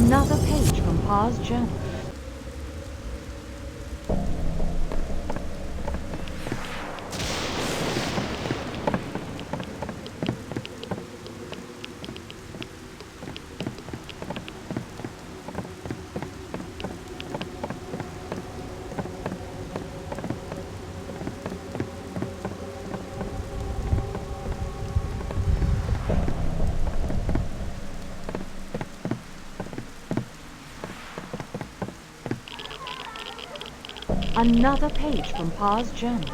Another page from Parr's journal. Another page from Parr's journal.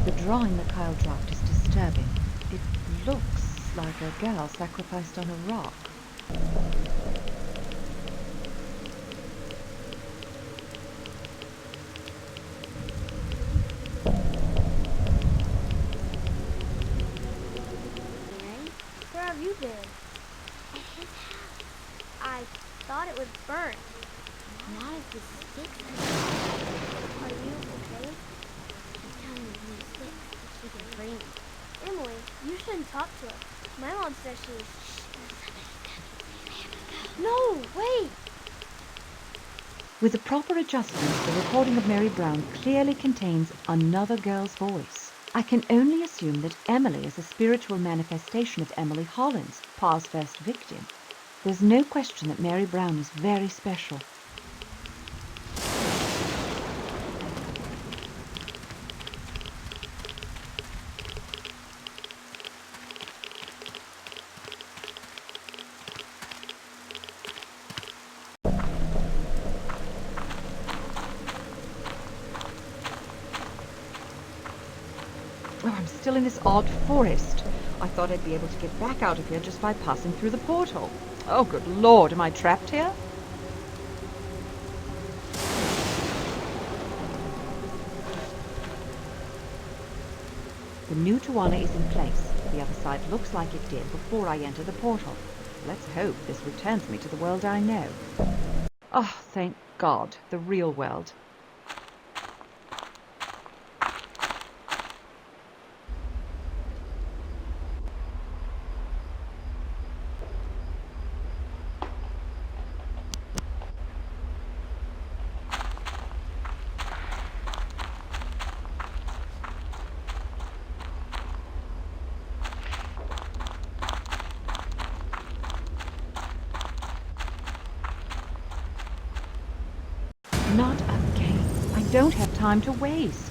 The drawing that Kyle dropped is disturbing. It looks like a girl sacrificed on a rock. Mary, where have you been? At his house. I thought it was burnt. Not if the sticks are you okay? Tell me when you fix so she can bring me. Emily, you shouldn't talk to her. My mom says she was... No, wait! With the proper adjustments, the recording of Mary Brown clearly contains another girl's voice. I can only assume that Emily is a spiritual manifestation of Emily Hollins, Parr's first victim. There's no question that Mary Brown is very special. Oh, I'm still in this odd forest. I thought I'd be able to get back out of here just by passing through the portal. Oh, good Lord, am I trapped here? The new Tawana is in place. The other side looks like it did before I entered the portal. Let's hope this returns me to the world I know. Oh, thank God, the real world. Not again. I don't have time to waste.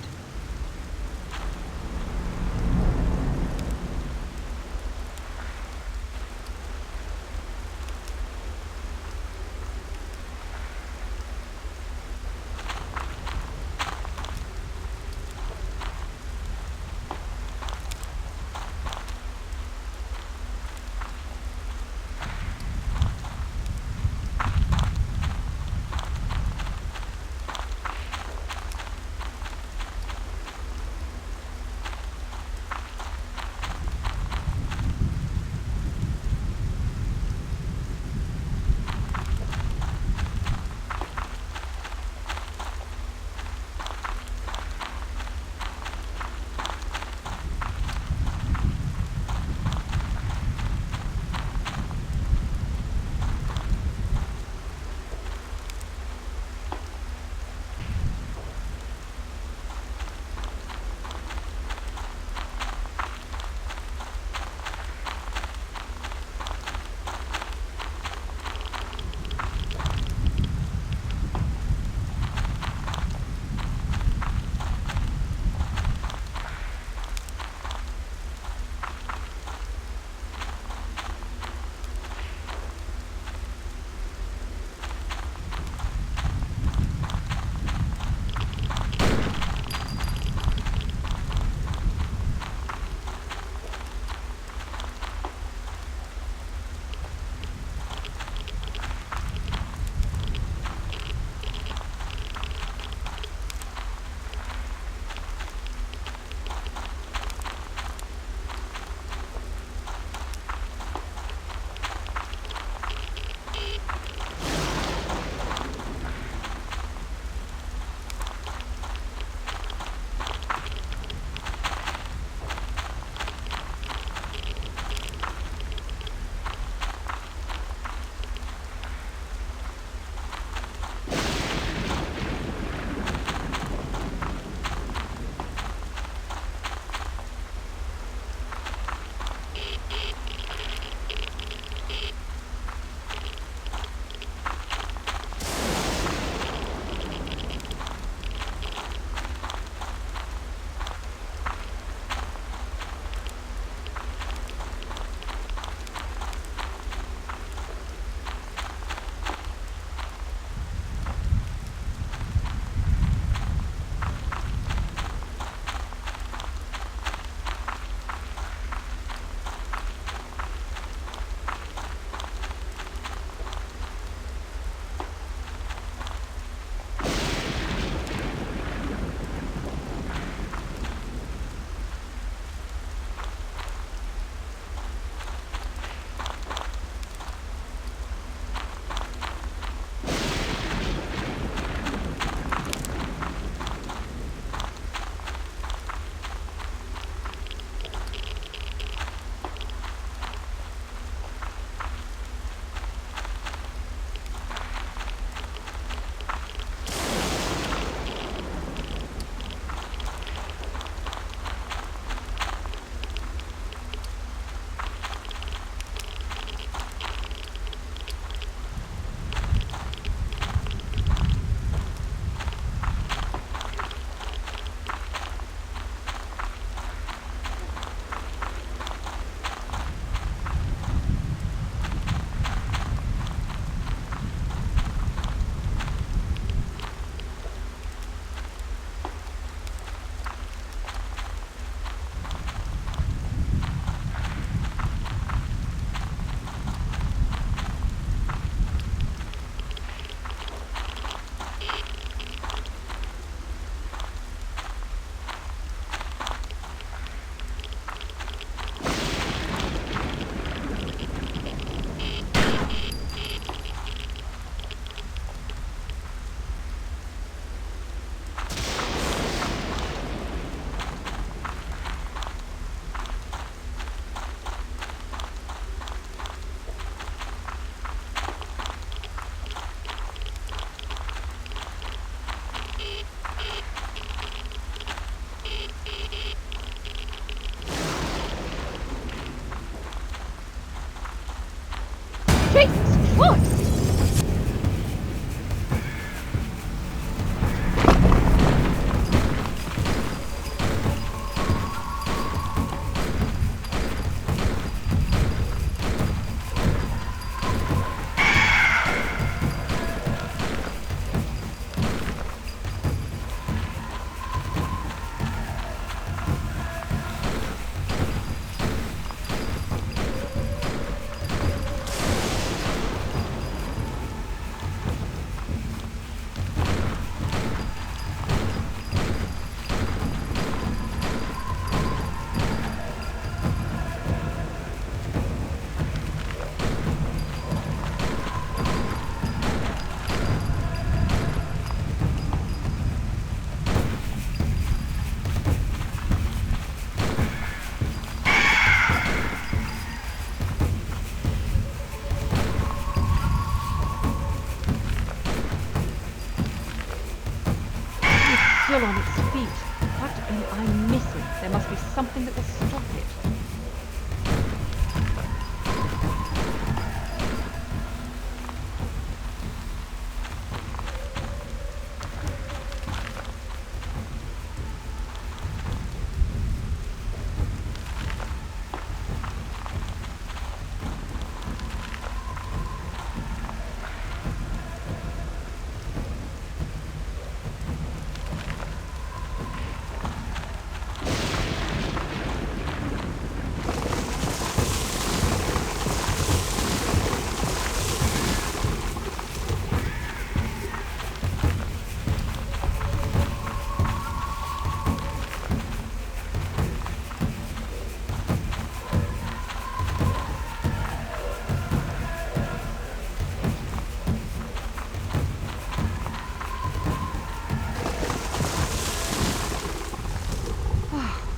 still on its feet. What am I missing? There must be something that will stop it.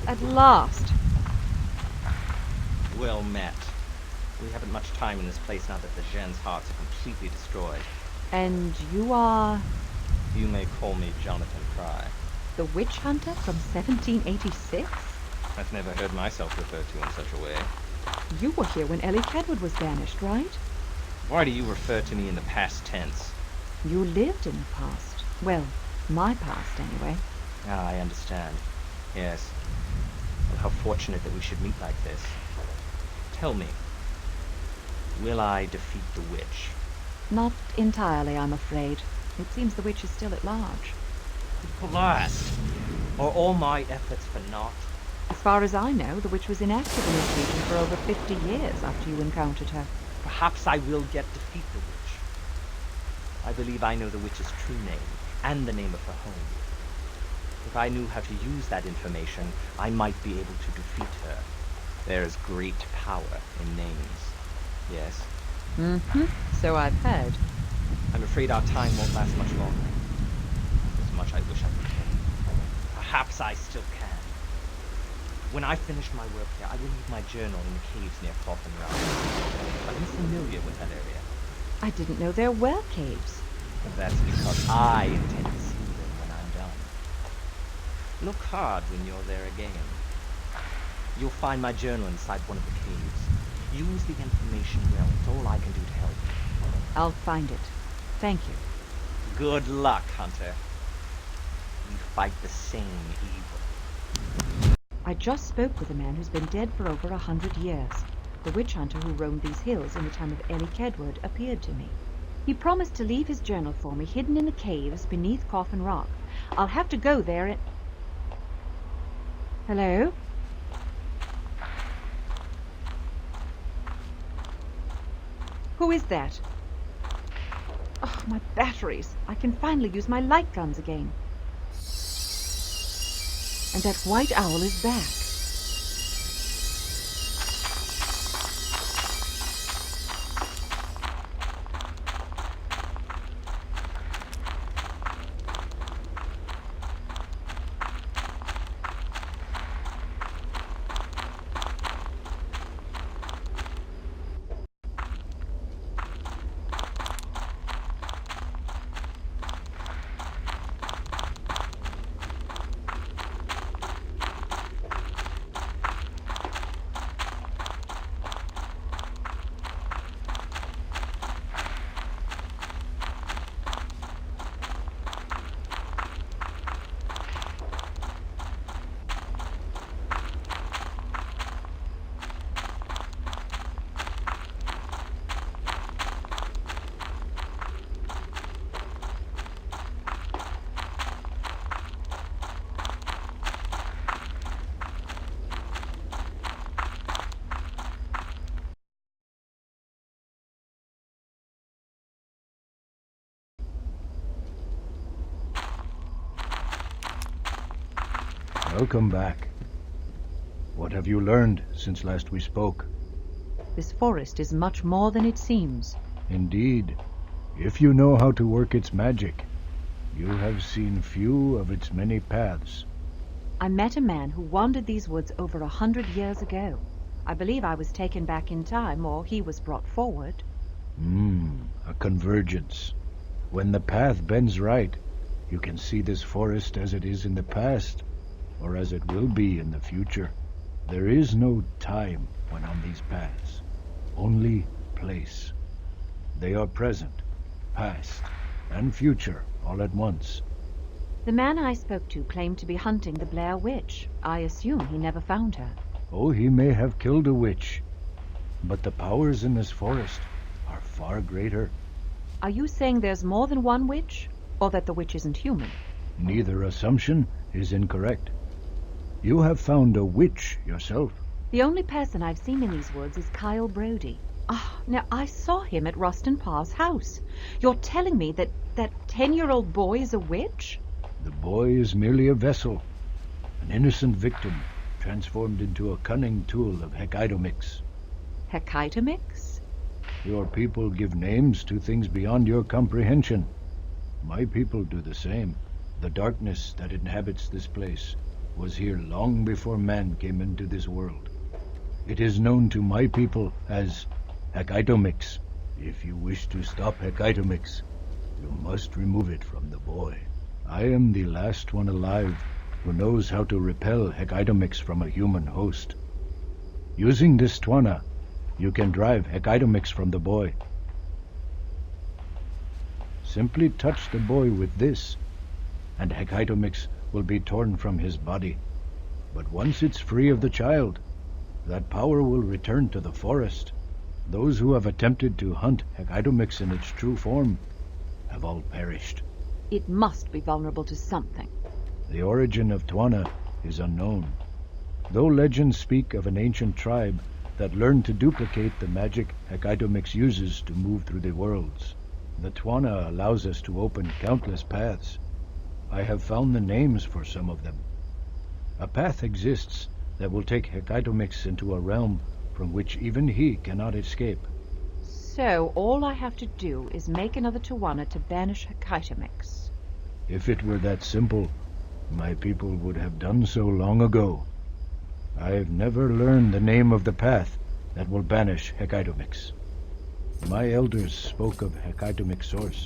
At last. Well met. We haven't much time in this place now that the Gen's hearts are completely destroyed. And you are You may call me Jonathan Fry. the witch hunter from 1786? I've never heard myself referred to in such a way. You were here when Ellie Kedwood was banished, right? Why do you refer to me in the past tense? You lived in the past. Well, my past, anyway. Ah, I understand. Yes. Well, how fortunate that we should meet like this. Tell me, will I defeat the witch? Not entirely, I'm afraid. It seems the witch is still at large. Blast! Are all my efforts for naught? As far as I know, the witch was inactive in this region for over 50 years after you encountered her. Perhaps I will yet defeat the witch. I believe I know the witch's true name, and the name of her home. If I knew how to use that information, I might be able to defeat her. There is great power in names. Yes. Mm-hmm. So I've heard. I'm afraid our time won't last much longer. As much I wish I could tell. Perhaps I still can. When I finish my work here, I will leave my journal in the caves near Coffin Rock. Are you familiar with that area? I didn't know there were caves. That's because I intend to see them when I'm done. Look hard when you're there again. You'll find my journal inside one of the caves. Use the information well. It's all I can do to help. I'll find it. Thank you. Good luck, Hunter. We fight the same evil. I just spoke with a man who's been dead for over 100 years. The witch hunter who roamed these hills in the time of Ellie Kedwood appeared to me. He promised to leave his journal for me hidden in the caves beneath Coffin Rock. I'll have to go there and... Hello? Who is that? Oh, my batteries. I can finally use my light guns again. And that white owl is back. Welcome back. What have you learned since last we spoke? This forest is much more than it seems. Indeed, if you know how to work its magic, you have seen few of its many paths. I met a man who wandered these woods over 100 years ago. I believe I was taken back in time, or he was brought forward. A convergence. When the path bends right, You can see this forest as it is in the past, or as it will be in the future. There is no time when on these paths, only place. They are present, past, and future all at once. The man I spoke to claimed to be hunting the Blair Witch. I assume he never found her. Oh, he may have killed a witch, but the powers in this forest are far greater. Are you saying there's more than one witch, or that the witch isn't human? Neither assumption is incorrect. You have found a witch yourself. The only person I've seen in these woods is Kyle Brody. Now I saw him at Rustin Parr's house. You're telling me that 10-year-old boy is a witch? The boy is merely a vessel, an innocent victim transformed into a cunning tool of Hekidomix. Hekidomix? Your people give names to things beyond your comprehension. My people do the same. The darkness that inhabits this place was here long before man came into this world. It is known to my people as Hekidomix. If you wish to stop Hekidomix, you must remove it from the boy. I am the last one alive who knows how to repel Hekidomix from a human host. Using this Twana, you can drive Hekidomix from the boy. Simply touch the boy with this, and Hekidomix will be torn from his body. But once it's free of the child, that power will return to the forest. Those who have attempted to hunt Hekidomix in its true form have all perished. It must be vulnerable to something. The origin of Twana is unknown, though legends speak of an ancient tribe that learned to duplicate the magic Hekidomix uses to move through the worlds. The Twana allows us to open countless paths. I have found the names for some of them. A path exists that will take Hekidomix into a realm from which even he cannot escape. So all I have to do is make another Tawana to banish Hekidomix. If it were that simple, my people would have done so long ago. I have never learned the name of the path that will banish Hekidomix. My elders spoke of Hekidomix source,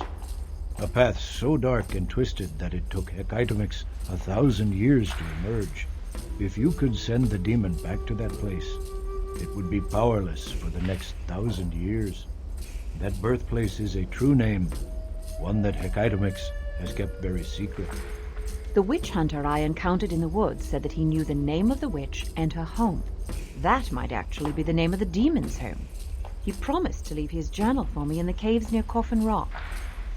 a path so dark and twisted that it took Hekidomix 1,000 years to emerge. If you could send the demon back to that place, it would be powerless for the next 1,000 years. That birthplace is a true name, one that Hekidomix has kept very secret. The witch hunter I encountered in the woods said that he knew the name of the witch and her home. That might actually be the name of the demon's home. He promised to leave his journal for me in the caves near Coffin Rock.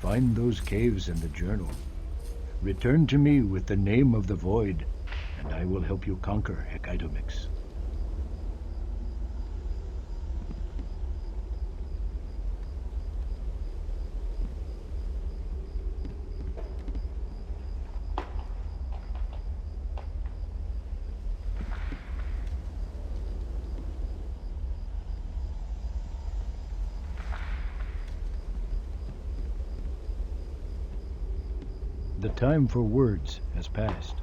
Find those caves in the journal. Return to me with the name of the void, and I will help you conquer Hekidomix. The time for words has passed.